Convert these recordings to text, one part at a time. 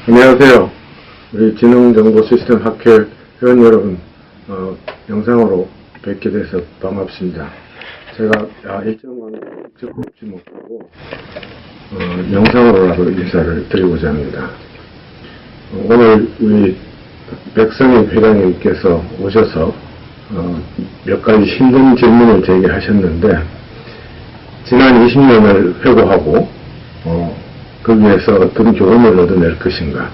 안녕하세요. 우리 지능정보시스템 학회 회원 여러분, 영상으로 뵙게 돼서 반갑습니다. 제가 일정 관계로 직접 뵙지 못하고 영상으로라도 인사를 드리고자 합니다. 오늘 우리 백성희 회장님께서 오셔서 몇 가지 힘든 질문을 제기하셨는데, 지난 20년을 회고하고 거기에서 어떤 교훈을 얻어낼 것인가,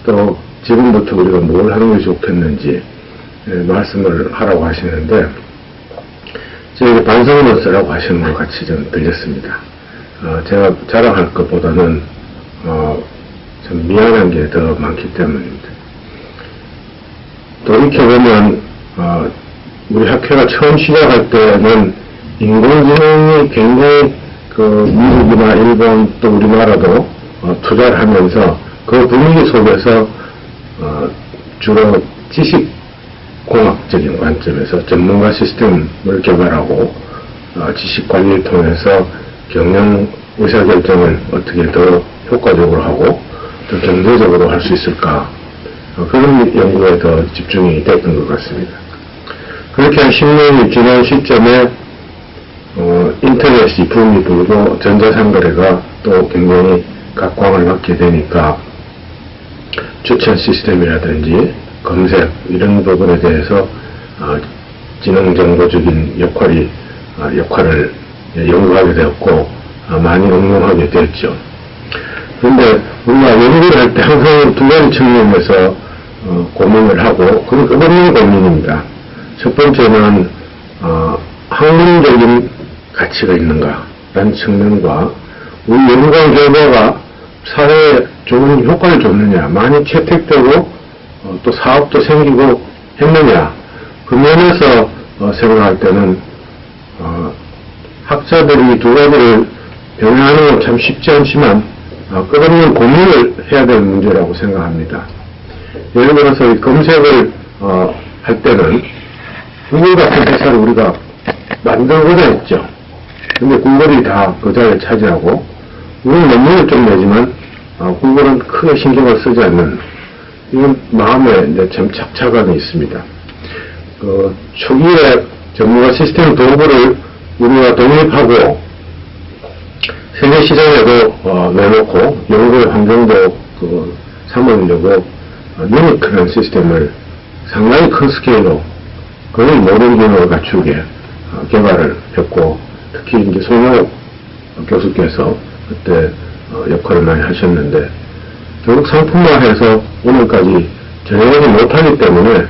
또 지금부터 우리가 뭘 하는 게 좋겠는지 말씀을 하라고 하시는데, 저에게 반성문을 쓰라고 하시는 것 같이 좀 들렸습니다. 제가 자랑할 것보다는 좀 미안한 게 더 많기 때문입니다. 돌이켜보면 우리 학회가 처음 시작할 때는 인공지능이 굉장히 미국이나 일본 또 우리나라도 투자를 하면서 그 분위기 속에서 주로 지식공학적인 관점에서 전문가 시스템을 개발하고 지식관리를 통해서 경영 의사결정을 어떻게 더 효과적으로 하고 더 경제적으로 할 수 있을까, 그런 연구에 더 집중이 됐던 것 같습니다. 그렇게 한 10년이 지난 시점에 인터넷이 붐이 불고 전자상거래가 또 굉장히 각광을 받게 되니까 추천 시스템이라든지 검색 이런 부분에 대해서 지능정보적인 역할을 연구하게 되었고 많이 응용하게 되었죠. 그런데 우리가 연구를 할 때 항상 두 가지 측면에서 고민을 하고, 그건 끝없는 고민입니다. 첫 번째는 학문적인 가치가 있는가라는 측면과, 우리 연구한 결과가 사회에 좋은 효과를 줬느냐, 많이 채택되고 또 사업도 생기고 했느냐, 그 면에서 생각할 때는 학자들이 두 가지를 병행하는 건 참 쉽지 않지만 끝없는 고민을 해야 될 문제라고 생각합니다. 예를 들어서 이 검색을 할 때는 구글 같은 회사를 우리가 만들고자 했죠. 근데 구글이 다 그 자리를 차지하고, 우리는 논문을 좀 내지만 구글은 크게 신경을 쓰지 않는, 이런 마음에 이제 참 착착감이 있습니다. 초기에 전문가 시스템 도구를 우리가 독립하고 세계 시장에도 내놓고 연구의 환경도 삼으려고 유니크한 시스템을 상당히 큰 스케일로 거의 모든 기능을 갖추게 개발을 했고, 특히 이제 송영옥 교수께서 그때 역할을 많이 하셨는데, 결국 상품화해서 오늘까지 전해하지 못하기 때문에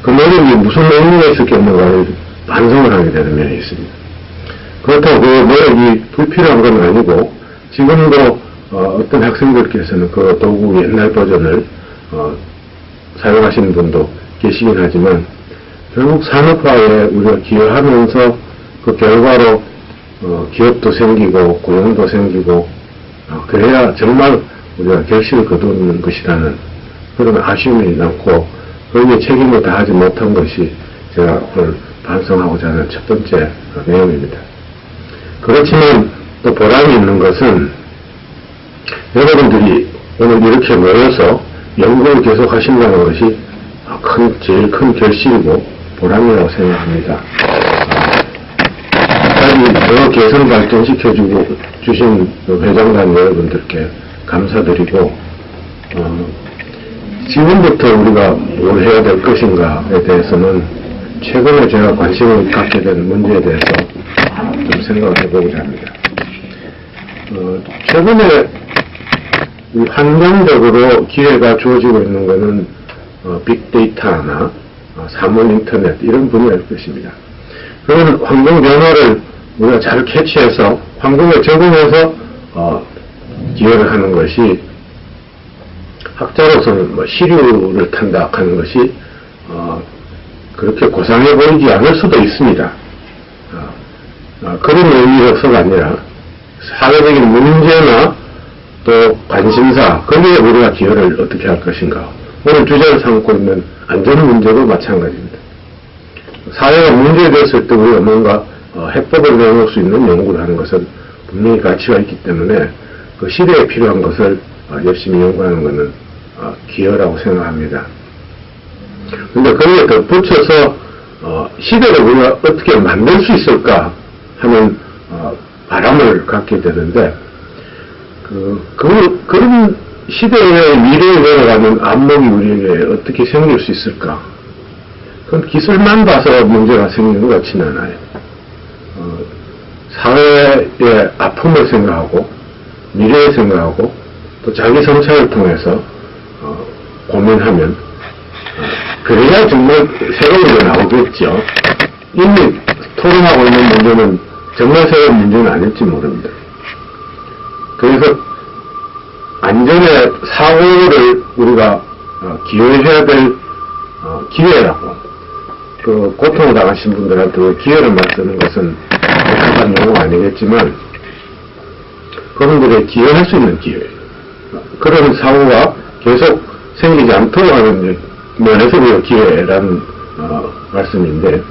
그 노력이 무슨 의미가 있었겠는가를 반성을 하게 되는 면이 있습니다. 그렇다고 그 노력이 불필요한 건 아니고, 지금도 어떤 학생들께서는 그 도구 옛날 버전을 사용하시는 분도 계시긴 하지만, 결국 산업화에 우리가 기여하면서 그 결과로 기업도 생기고 고용도 생기고 그래야 정말 우리가 결실을 거두는 것이라는 그런 아쉬움이 남고, 거기에 책임을 다하지 못한 것이 제가 오늘 반성하고자 하는 첫 번째 내용입니다. 그렇지만 또 보람이 있는 것은, 여러분들이 오늘 이렇게 모여서 연구를 계속 하신다는 것이 제일 큰 결실이고 보람이라고 생각합니다. 끝까지 더 개선 발전시켜주신 회장단 여러분들께 감사드리고, 지금부터 우리가 뭘 해야 될 것인가에 대해서는 최근에 제가 관심을 갖게 된 문제에 대해서 좀 생각을 해보고자 합니다. 최근에 환경적으로 기회가 주어지고 있는 것은 빅데이터나 사물 인터넷 이런 분야일 것입니다. 그런 환경 변화를 우리가 잘 캐치해서 환경에 적응해서 기여를 하는 것이, 학자로서는 시류를 탄다 하는 것이 그렇게 고상해 보이지 않을 수도 있습니다. 그런 의미로서가 아니라 사회적인 문제나 또 관심사, 거기에 우리가 기여를 어떻게 할 것인가. 오늘 주제를 삼고 있는 안전 문제도 마찬가지입니다. 사회가 문제됐을 때 우리가 뭔가 해법을 내놓을 수 있는 연구를 하는 것은 분명히 가치가 있기 때문에 그 시대에 필요한 것을 열심히 연구하는 것은 기여라고 생각합니다. 근데 거기에 덧붙여서 시대를 우리가 어떻게 만들 수 있을까 하는 바람을 갖게 되는데 그런 시대의 미래에 내려가는 안목이 우리에게 어떻게 생길 수 있을까? 그건 기술만 봐서 문제가 생기는 것 같지는 않아요. 사회의 아픔을 생각하고 미래를 생각하고 또 자기 성찰을 통해서 고민하면 그래야 정말 새로운 게 나오겠죠. 이미 토론하고 있는 문제는 정말 새로운 문제는 아닐지 모릅니다. 그래서 안전의 사고를 우리가 기여해야 될 기회라고 고통을 당하신 분들한테 기회를 맞추는 것은 백합한 용어가 아니겠지만 그분들의 기여할 수 있는 기회, 그런 사고가 계속 생기지 않도록 하는 면에서 우리가 기회라는 말씀인데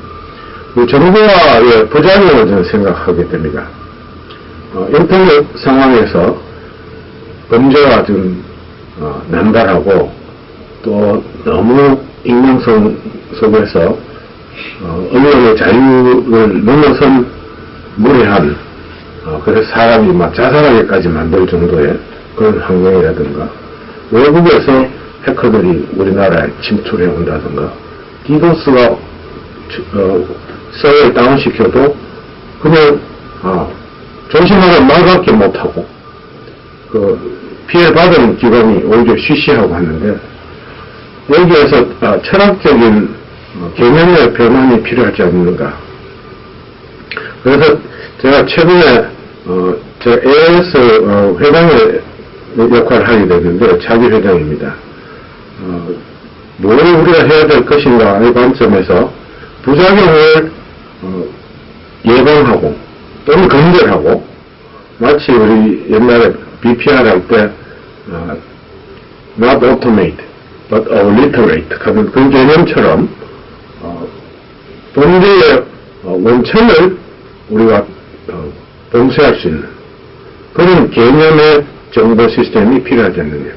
정보와의 부작용을 저는 생각하게 됩니다. 인터넷 상황에서 범죄가 좀 남발하고 또 너무 익명성 속에서 언론의 자유를 넘어선 무례한 그래서 사람이 막 자살하기까지 만들 정도의 그런 환경이라든가 외국에서 해커들이 우리나라에 침투해 온다든가 디도스가 서버를 다운시켜도 그냥 조심하는 말밖에 못하고 피해를 받은 기관이 오히려 쉬쉬하고 하는데 여기에서 철학적인 개념의 변환이 필요하지 않는가. 그래서 제가 최근에 제가 AS 회장의 역할을 하게 됐는데 차기 회장입니다. 뭘 우리가 해야 될 것인가 이 관점에서 부작용을 예방하고 또는 근절하고 마치 우리 옛날에 BPR 할 때 not automate but obliterate 하는 그 개념처럼 범죄의 원천을 우리가 봉쇄할 수 있는 그런 개념의 정보 시스템이 필요하지 않느냐.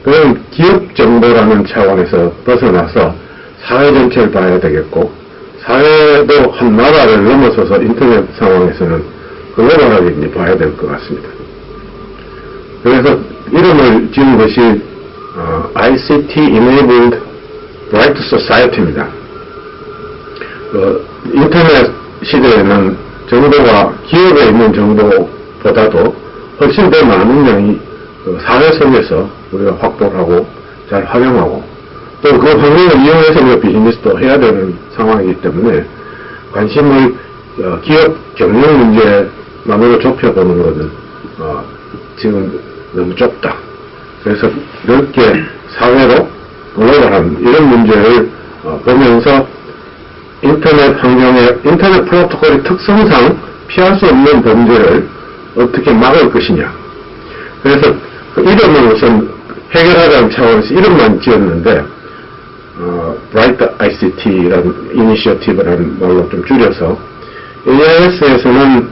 그런 기업 정보라는 차원에서 벗어나서 사회 전체를 봐야 되겠고 사회도 한 나라를 넘어서서 인터넷 상황에서는 글로벌하게 이제 봐야 될 것 같습니다. 그래서 이름을 지은 것이 ICT Enabled Bright Society입니다. 인터넷 시대에는 정보가 기업에 있는 정보보다도 훨씬 더 많은 양이 사회 속에서 우리가 확보를 하고 잘 활용하고 또 그 환경을 이용해서 우리가 비즈니스도 해야 되는 상황이기 때문에 관심을 기업 경영 문제만으로 좁혀보는 것은 지금 너무 좁다. 그래서 넓게 사회로 글로벌한 이런 문제를 보면서 인터넷 환경의 인터넷 프로토콜의 특성상 피할 수 없는 범죄를 어떻게 막을 것이냐. 그래서 그 이름을 우선 해결하자는 차원에서 이름만 지었는데 Bright ICT라는 이니셔티브라는 말로 좀 줄여서 AIS에서는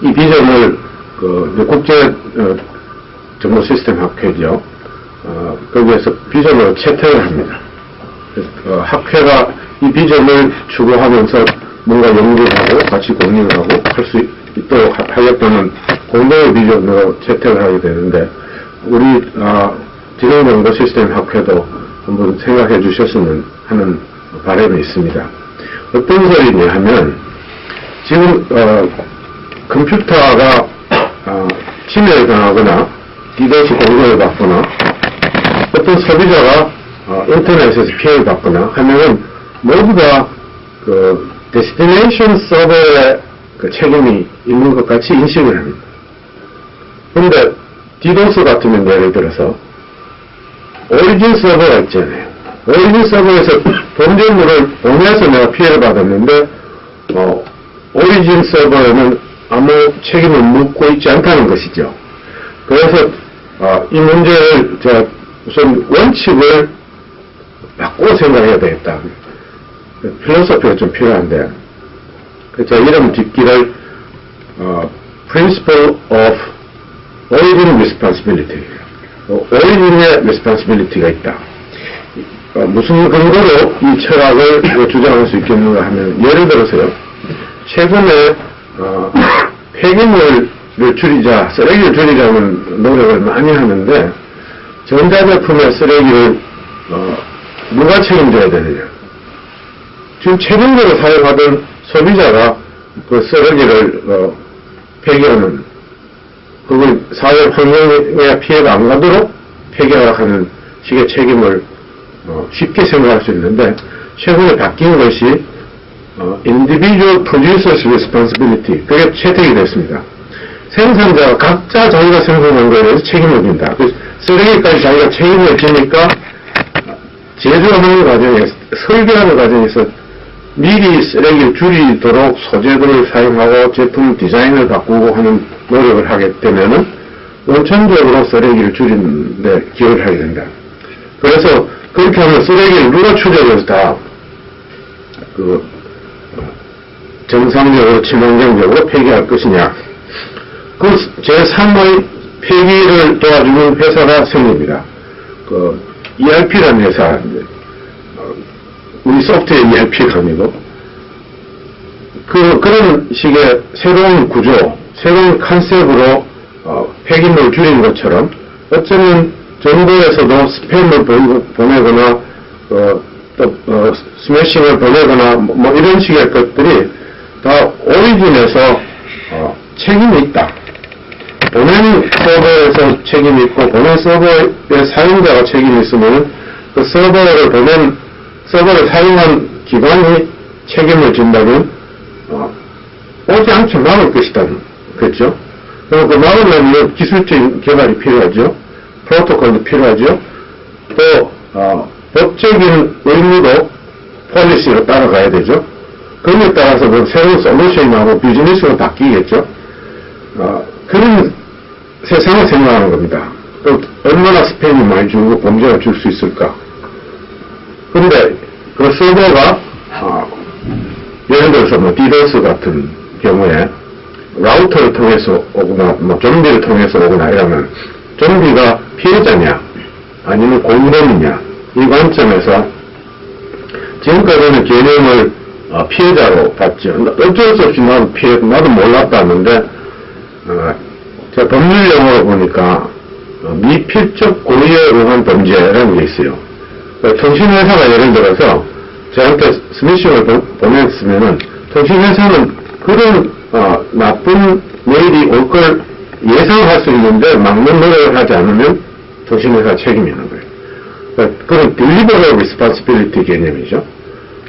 이 비전을 국제 정보 시스템 학회죠. 거기에서 비전으로 채택을 합니다. 학회가 이 비전을 추구하면서 뭔가 연구를 하고 같이 공유를 하고 할 수 있도록 하겠다는 공동의 비전으로 채택을 하게 되는데 우리 지능정보 시스템 학회도 한번 생각해 주셨으면 하는 바람이 있습니다. 어떤 소리냐 하면 지금 컴퓨터가 침해를 당하거나 디도스 공격을 받거나 어떤 소비자가 인터넷에서 피해를 받거나 하면은 모두 다 데스티네이션 서버의 책임이 있는 것 같이 인식을 합니다. 그런데 디도스 같으면 예를 들어서 오리진 서버가 있잖아요. 오리진 서버에서 범죄물을 보내서 내가 피해를 받았는데 오리진 서버에는 아무 책임을 묻고 있지 않다는 것이죠. 그래서 이 문제를 제가 우선 원칙을 바꾸고 생각해야 되겠다. 필로소피가 좀 필요한데 제가 이름 짓기를 Principle of origin responsibility, origin의 responsibility가 있다. 무슨 근거로 이 철학을 주장할 수 있겠는가 하면, 예를 들어서요, 최근에 폐기물을 줄이자, 쓰레기를 줄이자는 노력을 많이 하는데, 전자제품의 쓰레기를 누가 책임져야 되느냐. 지금 최근적으로 사용하던 소비자가 그 쓰레기를 폐기하는, 그걸 사회 환경에 피해가 안 가도록 폐기하는 식의 책임을 쉽게 생각할 수 있는데, 최근에 바뀐 것이 individual producer's responsibility, 그게 채택이 됐습니다. 생산자가 각자 자기가 생산한 거에 대해서 책임을 진다. 쓰레기까지 자기가 책임을 지니까 제조하는 과정에서, 설계하는 과정에서 미리 쓰레기를 줄이도록 소재들을 사용하고 제품 디자인을 바꾸고 하는 노력을 하게 되면은 원천적으로 쓰레기를 줄이는 데 기여를 하게 된다. 그래서 그렇게 하면 쓰레기를 누가 추적해서 다 정상적으로 친환경적으로 폐기할 것이냐. 그 제3의 폐기를 도와주는 회사가 생깁니다. ERP라는 회사, 우리 소프트웨어 ERP가 아니고, 그런 식의 새로운 구조, 새로운 컨셉으로 폐기물을 줄이는 것처럼, 어쩌면 정부에서도 스팸을 보내거나, 스매싱을 보내거나, 뭐 이런 식의 것들이 다 오리진에서 책임이 있다. 보낸 서버에서 책임이 있고, 보낸 서버의 사용자가 책임이 있으면, 그 서버를 사용한 기관이 책임을 진다면, 오지 않게 막을 것이다. 그렇죠? 그리고 그 막으려면 기술적인 개발이 필요하죠. 프로토콜도 필요하죠. 또, 법적인 의무도 폴리시로 따라가야 되죠. 그에 따라서 그 새로운 솔루션이 나오고 비즈니스로 바뀌겠죠. 그런 세상을 생각하는 겁니다. 또 얼마나 스팸이 많이 줄고 범죄가 줄 수 있을까. 그런데 그 서버가 예를 들어서 뭐 디더스 같은 경우에 라우터를 통해서 오거나 뭐 좀비를 통해서 오거나 이러면 좀비가 피해자냐 아니면 공범이냐, 이 관점에서 지금까지는 개념을 피해자로 봤죠. 어쩔 수 없이 나도 몰랐다는데, 제가 법률 용어로 보니까 미필적 고의에 의한 범죄라는 게 있어요. 통신회사가 예를 들어서 저한테 스미싱을 보냈으면은, 통신회사는 그런 나쁜 메일이 올 걸 예상할 수 있는데 막는 노력을 하지 않으면 통신회사 책임이 있는 거예요. 그런 deliberate responsibility 개념이죠.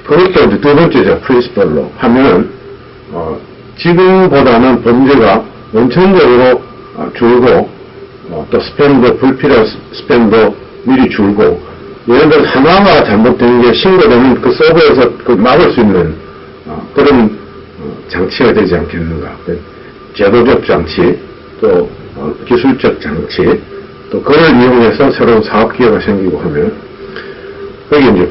그것도 이제 두 번째죠. 프린시플로 하면은, 지금보다는 범죄가 원천적으로 줄고, 또 스팸도, 불필요한 스팸도 미리 줄고, 예를 들어서 하나가 잘못된 게 신고되면 그 서버에서 막을 수 있는, 그런 장치가 되지 않겠는가. 제도적 장치, 또 기술적 장치, 또 그걸 이용해서 새로운 사업 기회가 생기고 하면, 거기 이제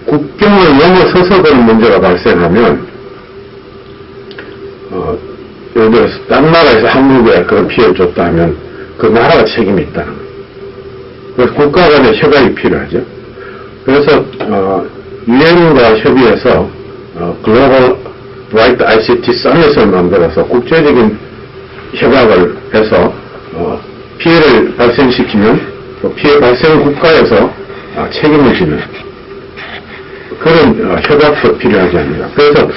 국경을 넘어서서 그런 문제가 발생하면, 예를 들어서 딴 나라에서 한국에 그런 피해를 줬다 하면 그 나라가 책임이 있다는 거예요. 그래서 국가 간의 협약이 필요하죠. 그래서 유엔과 협의해서 글로벌 브라이트 ICT 서밋을 만들어서 국제적인 협약을 해서 피해를 발생시키면 또 피해 발생 국가에서 책임을 지는 그런 협약도 필요하지 않는가. 그래서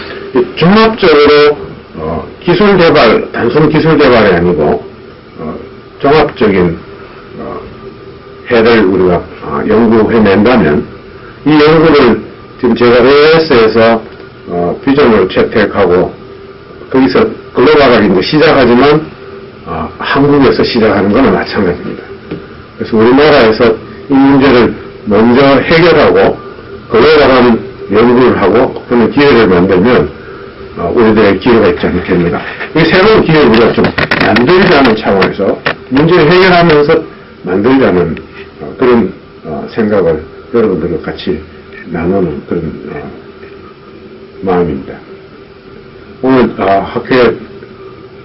종합적으로 기술 개발, 단순 기술 개발이 아니고 종합적인 해를 우리가 연구해낸다면, 이 연구를 지금 제가 AS에서 비전으로 채택하고 거기서 글로벌하게 이제 시작하지만 한국에서 시작하는 거는 마찬가지입니다. 그래서 우리나라에서 이 문제를 먼저 해결하고 글로벌한 연구를 하고 그런 기회를 만들면 우리들의 기회가 있지 않겠는가. 이 새로운 기회를 우리가 좀 만들자는 차원에서 문제를 해결하면서 만들자는 그런 생각을 여러분들과 같이 나누는 그런 마음입니다. 오늘 학회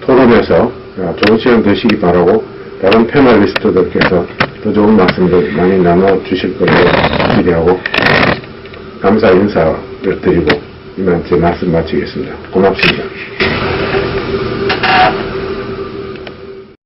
토론에서 좋은 시간 되시기 바라고, 다른 패널리스트들께서 더 좋은 말씀들 많이 나눠주실 걸로 기대하고 감사 인사를 드리고 이만 제 말씀 마치겠습니다. 고맙습니다.